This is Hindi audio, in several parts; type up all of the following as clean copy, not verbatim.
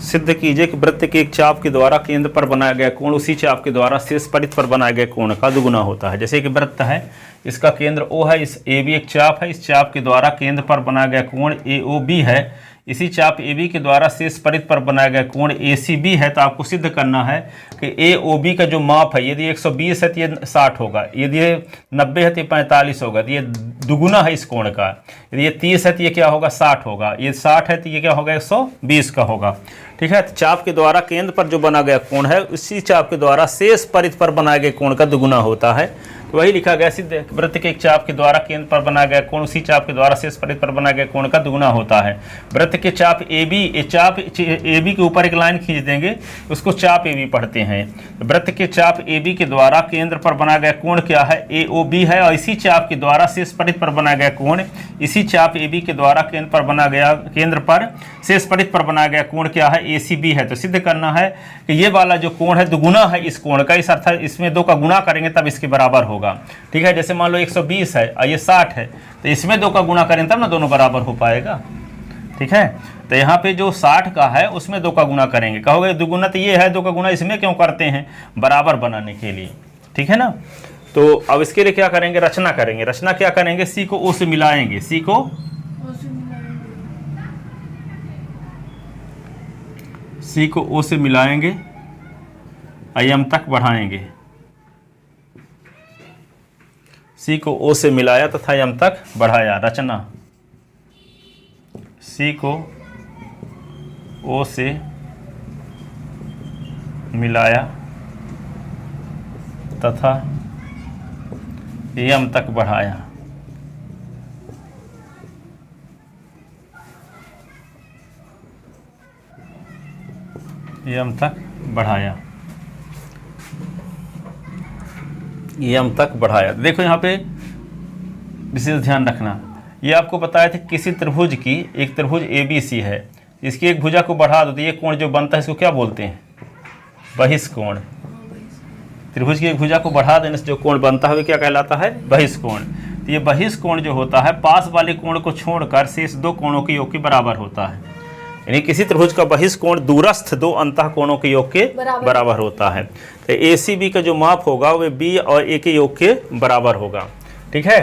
सिद्ध कीजिए कि वृत्त के एक चाप के द्वारा केंद्र पर बनाया गया कोण उसी चाप के द्वारा शेष परिध पर बनाए गए कोण का दुगुना होता है। जैसे कि वृत्त है, इसका केंद्र O है, इस AB एक चाप है, इस चाप के द्वारा केंद्र पर बनाया गया कोण AOB है, इसी चाप AB के द्वारा शेष परिध पर बनाया गया कोण ACB है। तो आपको सिद्ध करना है कि AOB का जो माप है, यदि 120 है तो ये 60 होगा, यदि ये 90 है तो ये 45 होगा, तो ये दुगुना है इस कोण का। यदि ये 30 है तो ये क्या होगा, 60 होगा, ये 60 है तो ये क्या होगा, 120 का होगा। ठीक है, तो चाप के द्वारा केंद्र पर जो बना गया कोण है उसी चाप के द्वारा शेष परिध पर बनाए गए कोण का दुगुना होता है। तो वही लिखा गया, सिद्ध वृत्त के एक चाप के द्वारा केंद्र पर बनाया गया कोण उसी चाप के द्वारा शेष परिध पर बनाए गए कोण का दुगुना होता है। वृत्त के चाप AB, चाप AB के ऊपर एक लाइन खींच देंगे, उसको चाप AB पढ़ते हैं। वृत्त के चाप AB के द्वारा केंद्र पर बनाया गया कोण क्या है, AOB है, और इसी चाप के द्वारा शेष परिध पर बनाया गया कोण इसी चाप AB के द्वारा केंद्र पर शेष परिध पर बनाया गया कोण क्या है, ACB है। तो सिद्ध करना है कि ये वाला जो कोण है दुगुना है इस कोण का, इस अर्थात इसमें 2 का गुणा करेंगे तब इसके बराबर होगा। ठीक है, जैसे मान लो 120 है और ये 60 है, तो इसमें 2 का गुणा करें तब ना दोनों बराबर हो पाएगा। ठीक है, तो यहाँ पे जो 60 का है उसमें 2 का गुणा करेंगे। कहोगे दुगुना तो ये है, 2 का गुणा इसमें क्यों करते हैं, बराबर बनाने के लिए। ठीक है ना, तो अब इसके लिए क्या करेंगे, रचना करेंगे। रचना क्या करेंगे, सी को ओ से मिलाएंगे, सी को ओ से मिलाएंगे, यम तक बढ़ाएंगे। सी को ओ से मिलाया तथा यम तक बढ़ाया। रचना, सी को ओ से मिलाया तथा यम तक बढ़ाया। यम तक बढ़ाया, यम तक बढ़ाया। देखो यहाँ पे विशेष ध्यान रखना, ये आपको बताया था किसी त्रिभुज की, एक त्रिभुज ABC है, इसकी एक भुजा को बढ़ा दो तो ये कोण जो बनता है इसको क्या बोलते हैं, बहिष्कोण। त्रिभुज की एक भुजा को बढ़ा देने से जो कोण बनता है वो क्या कहलाता है, बहिष्कोण। तो ये बहिष्कोण जो होता है पास वाले कोण को छोड़कर शेष 2 कोणों के योग के बराबर होता है। यानी किसी त्रिभुज का बहिष्कोण दूरस्थ 2 अंतः कोणों के योग के बराबर होता है। तो ACB का जो माप होगा वह B और A के योग के बराबर होगा। ठीक है,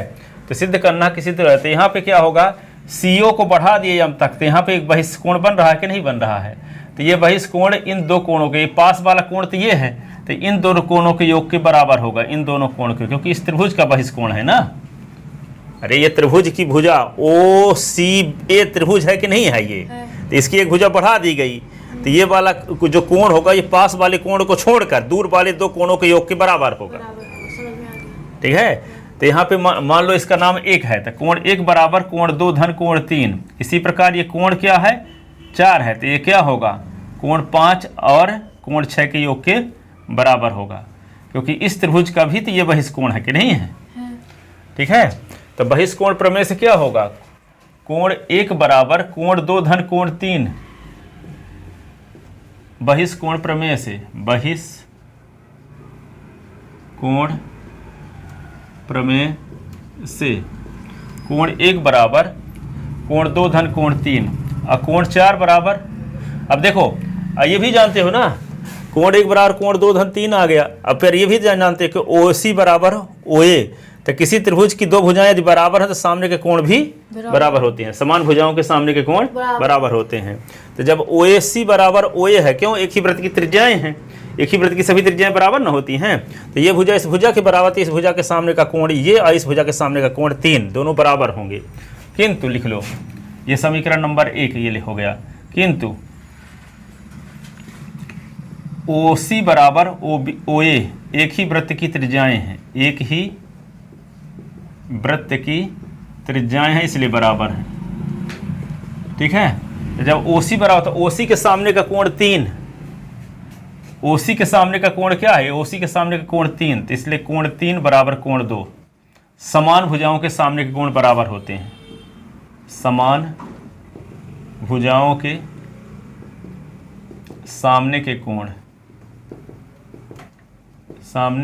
तो सिद्ध करना किसी तरह। तो यहाँ पे क्या होगा, CO को बढ़ा दिए यम तक, तो यहाँ पे एक बहिष्कोण बन रहा है कि नहीं बन रहा है। तो ये बहिष्कोण इन 2 कोणों के, पास वाला कोण तो ये है, तो इन दोनों कोणों के योग के बराबर होगा, इन दोनों कोण के, क्योंकि इस त्रिभुज का बहिष्कोण है ना। अरे ये त्रिभुज की भुजा OCA त्रिभुज है कि नहीं है ये, तो इसकी एक भुजा बढ़ा दी गई, तो ये वाला जो कोण होगा ये पास वाले कोण को छोड़कर दूर वाले 2 कोणों के योग के बराबर होगा। ठीक है, तो यहाँ पे मान लो इसका नाम 1 है, तो कोण 1 बराबर कोण 2 धन कोण 3। इसी प्रकार ये कोण क्या है, 4 है, तो ये क्या होगा, कोण 5 और कोण 6 के योग के बराबर होगा, क्योंकि इस त्रिभुज का भी तो ये बहिष्कोण है कि नहीं है। ठीक है, तो बहिष्कोण प्रमेय से क्या होगा, कोण 1 बराबर कोण 2 धन कोण 3। बहिष्कोण प्रमेय से, बहिष्कोण प्रमेय से कोण 1 बराबर कोण 2 धन कोण 3 और कोण 4 बराबर, अब देखो ये भी जानते हो ना, कोण 1 बराबर कोण 2 धन 3 आ गया। अब फिर ये भी जानते हैं कि OC बराबर OA, तो किसी त्रिभुज की 2 भुजाएं यदि बराबर हैं तो सामने के कोण भी बराबर होते हैं, समान भुजाओं के सामने के कोण बराबर होते हैं। तो जब OAC बराबर OA है, क्यों, एक ही वृत्त की त्रिज्याएं हैं, एक ही वृत्त की सभी त्रिज्याएं बराबर न होती हैं, तो ये भुजा इस भुजा के बराबर, इस भुजा के सामने का कोण ये और इस भुजा के सामने का कोण 3 दोनों बराबर होंगे। किंतु लिख लो, ये समीकरण नंबर 1 ये हो गया, किंतु OC बराबर OA एक ही वृत्त की त्रिज्याएं हैं, एक ही वृत्त की त्रिज्याएं हैं इसलिए बराबर है। ठीक है, तो जब OC बराबर तो OC के सामने का कोण 3, OC के सामने का कोण क्या है, OC के सामने का कोण 3, तो इसलिए कोण 3 बराबर कोण 2। समान भुजाओं के सामने के कोण बराबर होते हैं, समान भुजाओं के सामने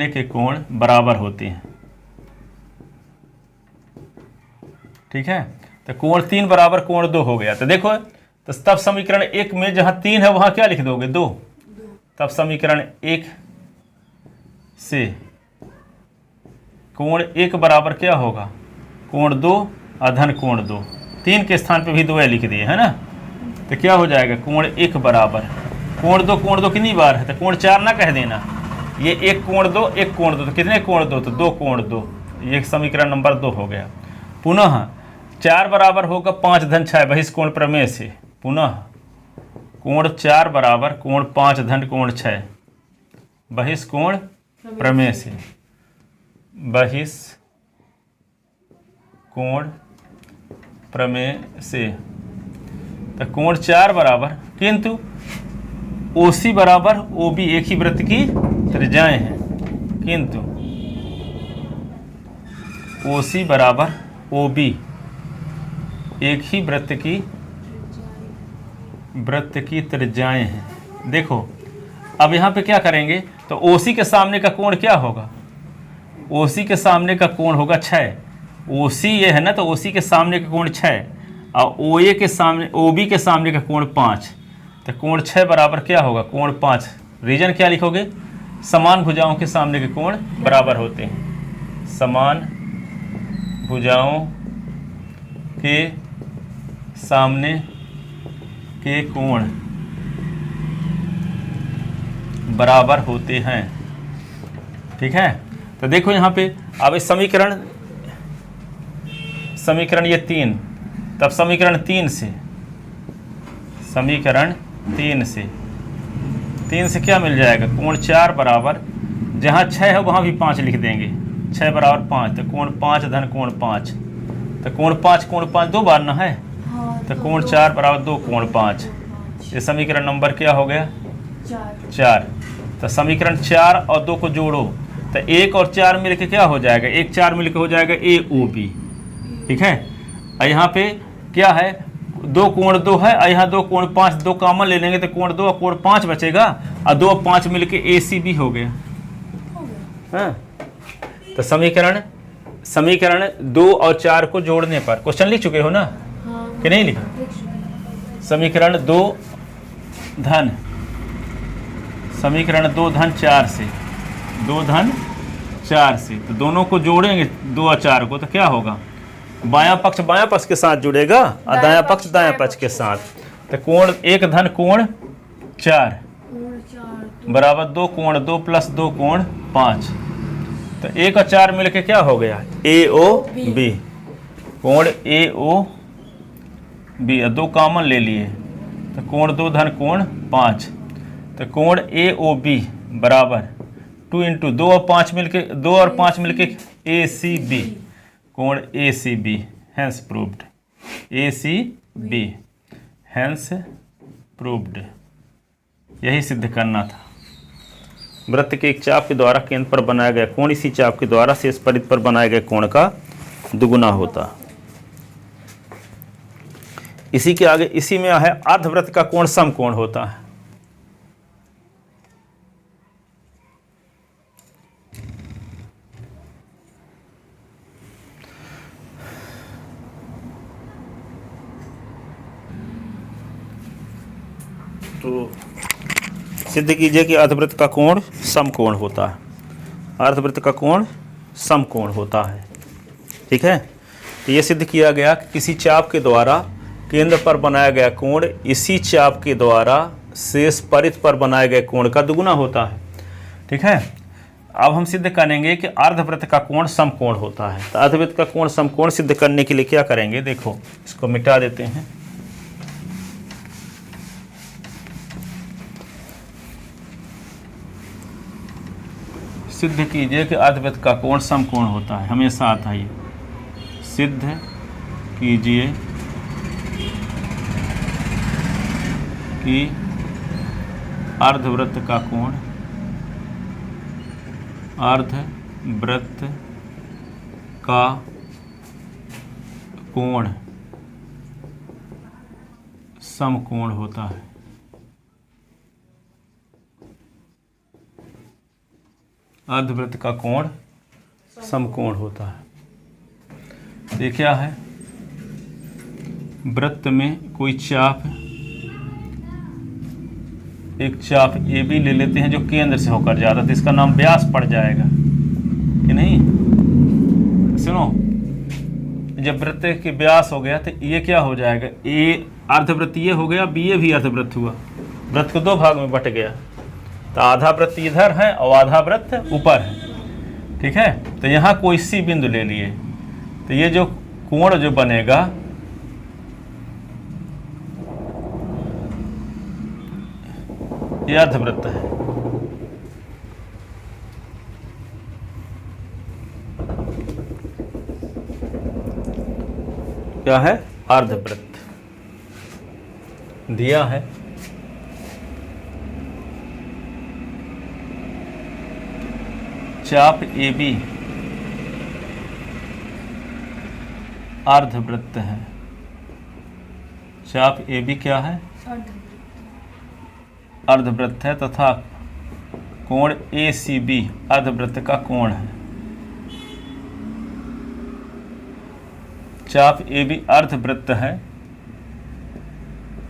के कोण बराबर होते हैं। ठीक है, तो कोण 3 बराबर कोण 2 हो गया। तो देखो तो तब समीकरण 1 में जहां 3 है वहां क्या लिख दोगे? 2। तब समीकरण 1 से कोण 1 बराबर क्या होगा? कोण 2 अधन कोण 2। 3 के स्थान पे भी 2 लिख दिए है ना। तो क्या हो जाएगा? कोण 1 बराबर कोण 2 कितनी बार है? तो कोण 4 ना कह देना। ये 1 कोण 2 1 कोण 2, तो कितने कोण 2? तो 2 कोण 2। ये समीकरण नंबर 2 हो गया। पुनः 4 बराबर होगा 5 धन 6 बहिष्कोण प्रमेय से। पुनः कोण 4 बराबर कोण 5 धन कोण 6 बहिष्कोण प्रमेय से। बहिष्कोण प्रमेय से तो कोण 4 बराबर, किंतु OC बराबर OB एक ही वृत्त की त्रिज्याएं हैं, किंतु OC बराबर OB एक ही वृत्त की त्रिज्याएं हैं। देखो अब यहाँ पे क्या करेंगे? तो OC के सामने का कोण क्या होगा? OC के सामने का कोण होगा 6। OC ये है ना, तो OC के सामने का कोण 6 और OA के सामने OB के सामने का कोण 5। तो कोण 6 बराबर क्या होगा? कोण 5। रीजन क्या लिखोगे? समान भुजाओं के सामने के कोण बराबर होते हैं। समान भुजाओं के सामने के कोण बराबर होते हैं। ठीक है। तो देखो यहाँ पे अब इस समीकरण ये 3, तब समीकरण 3 से क्या मिल जाएगा? कोण 4 बराबर जहाँ 6 है वहाँ भी 5 लिख देंगे। 6 बराबर 5 तो कोण 5 धन कोण 5, तो कोण 5 2 बार ना है। तो कोण 4 बराबर 2 कोण 5। ये समीकरण नंबर क्या हो गया? 4। तो समीकरण 4 और 2 को जोड़ो तो 1 और 4 मिलके क्या हो जाएगा? 1 4 मिलके हो जाएगा AOB। ठीक है। और यहाँ पे क्या है? 2 कोण 2 है और यहाँ 2 कोण 5, 2 कॉमन ले लेंगे तो कोण 2 और कोण 5 बचेगा और 2 और 5 मिलके ACB हो गया। हाँ। तो समीकरण 2 और 4 को जोड़ने पर, क्वेश्चन लिख चुके हो ना? हाँ। कि नहीं लिखा? समीकरण 2 धन 4 से 2 धन 4 से तो दोनों को जोड़ेंगे 2 और 4 को, तो क्या होगा? बायां पक्ष के साथ जुड़ेगा और दायां पक्ष दायां पक्ष के साथ। तो कोण 1 धन कोण 4 बराबर 2 कोण 2 प्लस 2 कोण 5। तो 1 और 4 मिलके क्या हो गया? AOB। कोण AOB 2 कॉमन ले लिए तो कोण 2 धन कोण 5। तो कोण AOB बराबर 2 इंटू 2 और 5 मिलके ACB। कोण ACB hence proved. ACB hence proved. यही सिद्ध करना था। वृत्त के एक चाप के द्वारा केंद्र पर बनाया गया कोण इसी चाप के द्वारा शेष परिधि पर बनाए गए कोण का दुगुना होता। इसी के आगे इसी में है अर्धवृत्त का कोण समकोण होता है। तो सिद्ध कीजिए कि अर्धवृत्त का कोण समकोण होता है। अर्धवृत्त का कोण समकोण होता है। ठीक है। तो ये सिद्ध किया गया कि किसी चाप के द्वारा केंद्र पर बनाया गया कोण इसी चाप के द्वारा शेष परिधि पर बनाए गए कोण का दुगुना होता है। ठीक है। अब हम सिद्ध करेंगे कि अर्धवृत्त का कोण समकोण होता है। तो अर्धवृत्त का कोण समकोण सिद्ध करने के लिए क्या करेंगे? देखो इसको मिटा देते हैं। सिद्ध कीजिए कि अर्धवृत्त का कोण समकोण होता है। हमेशा आता है ये। सिद्ध कीजिए कि अर्धवृत्त का कोण समकोण होता है। अर्धवृत्त का कोण समकोण होता है। ये क्या है? वृत्त में कोई चाप एक चाप ए बी ले लेते हैं जो केंद्र से होकर जाता है, तो इसका नाम व्यास पड़ जाएगा कि नहीं। सुनो, जब वृत्त के व्यास हो गया तो ये क्या हो जाएगा, ए अर्धवृत्त ये हो गया, बी ए भी अर्धवृत्त हुआ, वृत्त को 2 भाग में बट गया। तो आधा वृत्त इधर है और आधा वृत्त ऊपर है, ठीक है। तो यहाँ कोई सी बिंदु ले लिए, तो ये जो कोण जो बनेगा ये अर्धवृत्त है। क्या है, अर्धवृत्त दिया है। चाप ए बी अर्धवृत्त है। चाप ए बी क्या है, अर्धवृत्त है, तथा कोण ए सी बी अर्धवृत्त का कोण है। चाप ए बी अर्धवृत्त है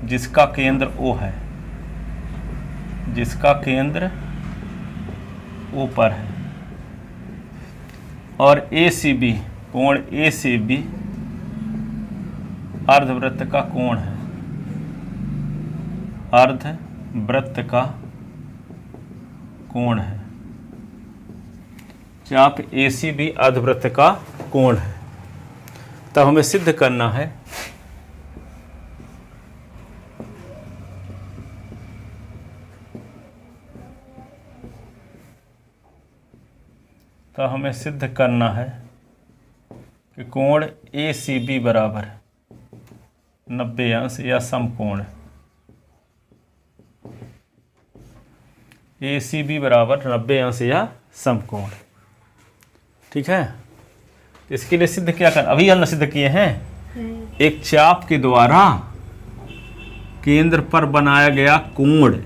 जिसका केंद्र O है, जिसका केंद्र O पर है, और ए सी बी कोण ए सी बी अर्धवृत्त का कोण है, अर्धवृत्त का कोण है। चाप ए सी बी अर्धवृत्त का कोण है। तब हमें सिद्ध करना है कि कोण ए सी बी बराबर 90 अंश या समकोण। ए सी बी बराबर 90 अंश या समकोण, ठीक है। इसके लिए सिद्ध क्या कर, अभी हमने सिद्ध किए हैं, एक चाप के द्वारा केंद्र पर बनाया गया कोण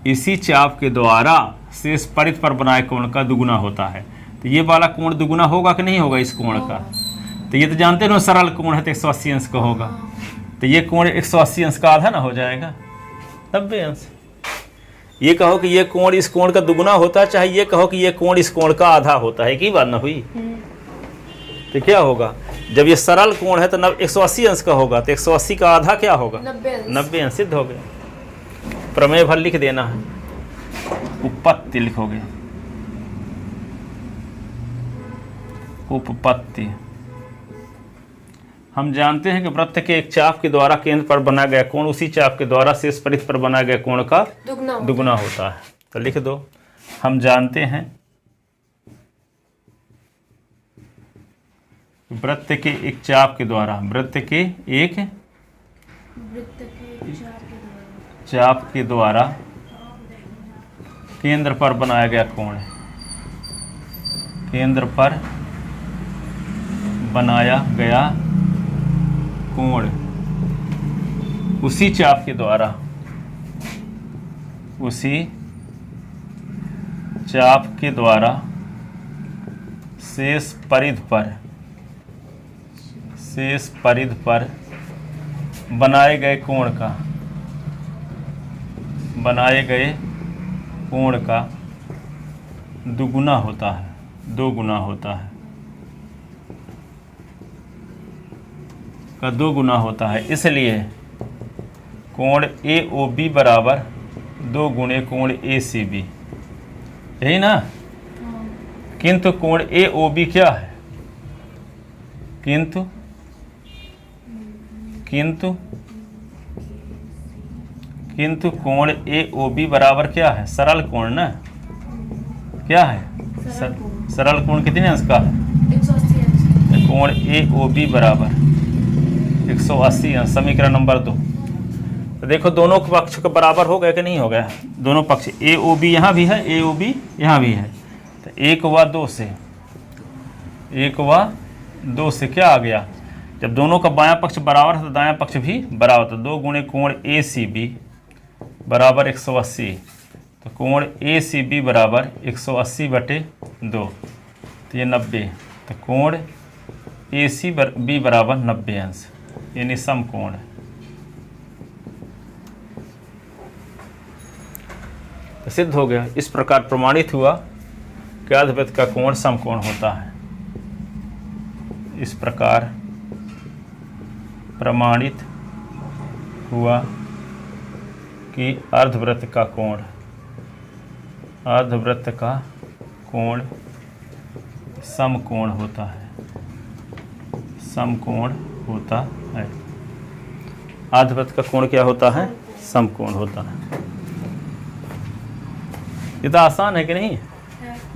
इसी चाप के द्वारा शेष परिध पर बनाए कोण का दुगुना होता है। तो ये वाला कोण दुगुना होगा कि नहीं होगा इस कोण का। तो ये तो जानते हो सरल कोण है तो 180 अंश का होगा, तो ये कोण 180 अंश का आधा ना हो जाएगा, 90 अंश। ये कहो कि ये कोण इस कोण का दुगुना होता है, चाहे ये कहो कि ये कोण इस कोण का आधा होता है, की बात ना हुई। तो क्या होगा, जब ये सरल कोण है तो 180 अंश का होगा, तो 180 का आधा क्या होगा, 90 अंश। सिद्ध हो गया। प्रमेय भर लिख देना है, उपपत्ति लिखोगे, उपपत्ति। हम जानते हैं कि वृत्त के एक चाप के द्वारा केंद्र पर बनाया गया कोण उसी चाप के द्वारा शेष परिध पर बनाया गया कोण का दुगुना होता है। तो लिख दो, हम जानते हैं वृत्त के एक चाप के द्वारा, वृत्त के एक चाप के द्वारा केंद्र पर बनाया गया कोण, केंद्र पर बनाया गया कोण उसी चाप के द्वारा, उसी चाप के द्वारा शेष परिध पर बनाए गए कोण का दुगुना होता है, 2 गुना होता है, का 2 गुना होता है। इसलिए कोण ए ओ बी बराबर 2 गुणे कोण ए सी बी, यही ना। किंतु कोण ए ओ बी क्या है, किंतु कोण ए ओ बी बराबर क्या है, सरल कोण ना। क्या है, सरल कोण कितने अंश का है, 180 अंश। कोण ए ओ बी बराबर 180 अंश। समीकरण नंबर 2। तो देखो दोनों पक्ष के बराबर हो गए कि नहीं हो गया, दोनों पक्ष ए ओ बी यहाँ भी है, ए ओ बी यहाँ भी है। तो 1 व 2 से क्या आ गया, जब दोनों का बायां पक्ष बराबर है तो दायां पक्ष भी बराबर, तो 2 गुणे कोण ए सी बी बराबर 180। तो कोण ए सी बी बराबर 180/2, तो ये 90। तो कोण ए सी बी बराबर 90 अंश, यानी समकोण। तो सिद्ध हो गया। इस प्रकार प्रमाणित हुआ कि अर्धवृत्त का कोण समकोण होता है। इस प्रकार प्रमाणित हुआ कि अर्धवृत्त का कोण समकोण होता है, समकोण होता है। अर्धवृत्त का कोण क्या होता है? समकोण होता है। ये तो आसान है कि नहीं?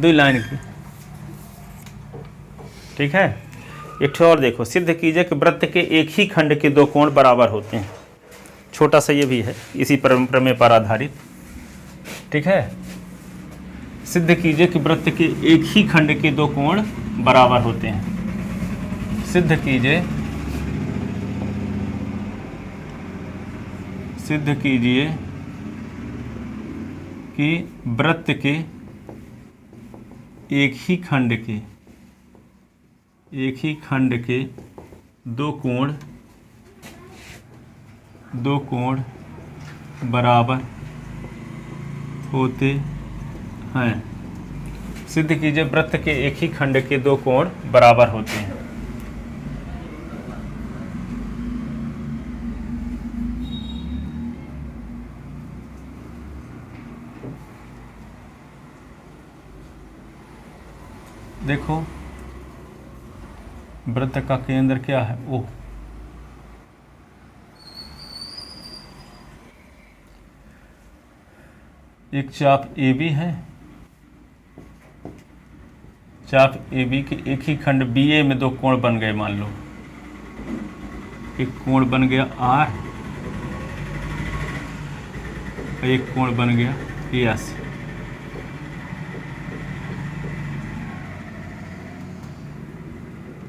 दो लाइन की, ठीक है। एक ठो और देखो, सिद्ध कीजिए कि वृत्त के एक ही खंड के दो कोण बराबर होते हैं। छोटा सा ये भी है, इसी प्रमेय पर आधारित, ठीक है। सिद्ध कीजिए कि वृत्त के एक ही खंड के दो कोण बराबर होते हैं। सिद्ध कीजिए कि वृत्त के एक ही खंड के दो कोण बराबर होते हैं। सिद्ध कीजिए वृत्त के एक ही खंड के दो कोण बराबर होते हैं। देखो, वृत्त का केंद्र क्या है? ओ। एक चाप AB है, चाप AB के एक ही खंड BA में दो कोण बन गए। मान लो एक कोण बन गया R और एक कोण बन गया S।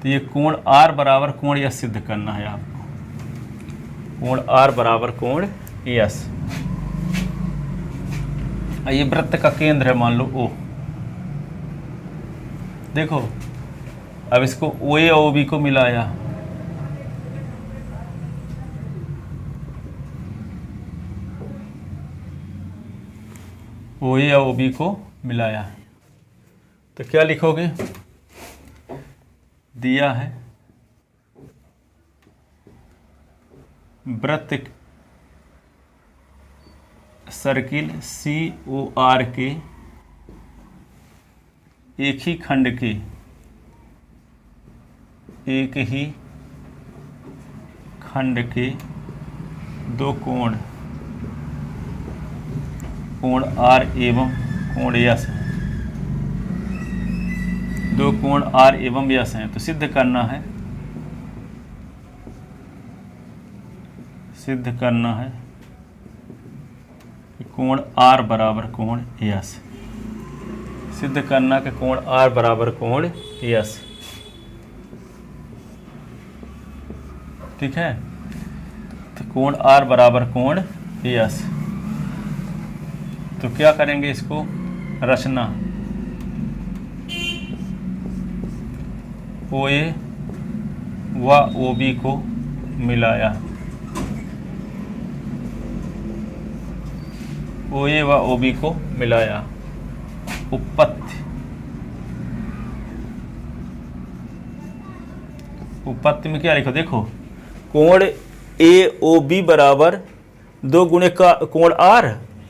तो ये कोण R बराबर कोण S सिद्ध करना है आपको। कोण R बराबर कोण S। ये वृत्त का केंद्र है, मान लो O। देखो, अब इसको OA और OB को मिलाया, OA और OB को मिलाया, तो क्या लिखोगे? दिया है वृत्त सर्किल COR के एक ही खंड के दो कोण R एवं कोण S हैं। दो कोण R एवं S हैं, तो सिद्ध करना है कि कोण R बराबर कोण S। सिद्ध करना कि कोण R बराबर कोण S, ठीक है। तो कोण R बराबर कोण S, तो क्या करेंगे? इसको रचना OA व OB को मिलाया, OA व OB को मिलाया। उपपत्ति में क्या लिखो? देखो, कोण AOB बराबर दो गुणे का कोण R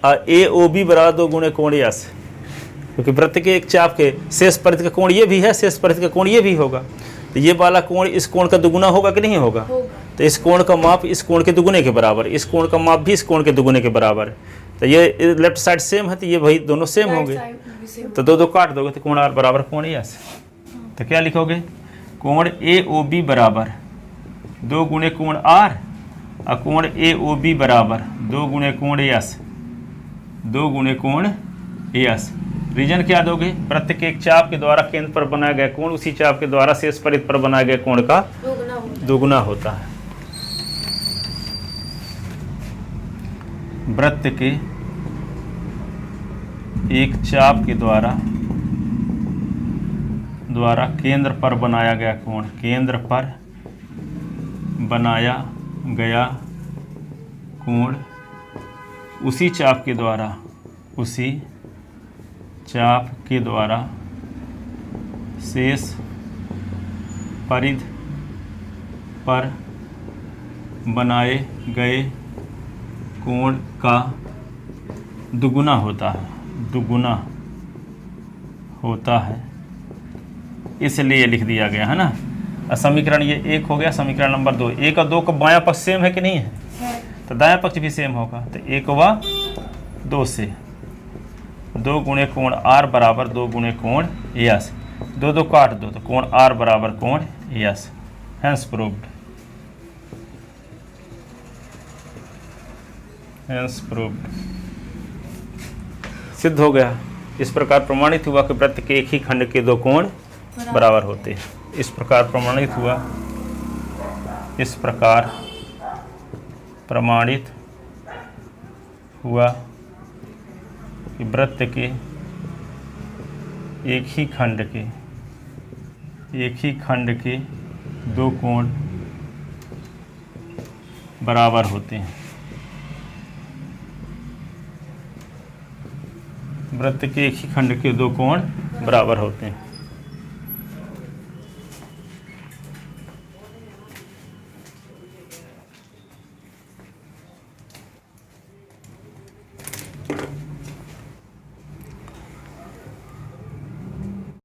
और AOB बराबर दो गुणे कोण S, क्योंकि वृत्त के एक चाप के शेष परिधि का कोण ये भी है, शेष परिधि का कोण ये भी होगा। तो ये वाला कोण इस कोण का दुगुना होगा कि नहीं होगा? तो इस कोण का माप इस कोण के दुगुने के बराबर, इस कोण का माप भी इस कोण के दुगुने के बराबर। तो ये लेफ्ट साइड सेम है, तो ये भाई दोनों सेम होंगे, तो दो दो काट दोगे तो कोण R बराबर कोण S। तो क्या लिखोगे? कोण AOB बराबर दो गुणे कोण R और कोण AOB बराबर दो गुणे कोण S, दो गुणे कोण S। रीजन क्या दोगे? वृत्त के एक चाप के द्वारा केंद्र पर बनाया गया कोण उसी चाप के द्वारा शेष परिधि पर बनाए गए कोण का दोगुना होता है। वृत्त के एक चाप के द्वारा केंद्र पर बनाया गया कोण, केंद्र पर बनाया गया कोण उसी चाप के द्वारा उसी चाप के द्वारा शेष परिधि पर बनाए गए कोण का दुगुना होता है, इसलिए लिख दिया गया है ना। समीकरण ये 1 हो गया। समीकरण नंबर 2, 1 और 2 का बायां पक्ष सेम है कि नहीं है? तो दायां पक्ष भी सेम होगा। तो 1 व 2 से 2 गुणे कोण R बराबर 2 गुणे कोण यस, 2 2 काट दो तो कोण R बराबर कोण यस। हैंस प्रूव्ड, सिद्ध हो गया। इस प्रकार प्रमाणित हुआ कि वृत्त के एक ही खंड के दो कोण बराबर होते हैं। इस प्रकार प्रमाणित हुआ कि वृत्त के एक ही खंड के दो कोण बराबर होते हैं। वृत्त के एक ही खंड के दो कोण बराबर होते हैं।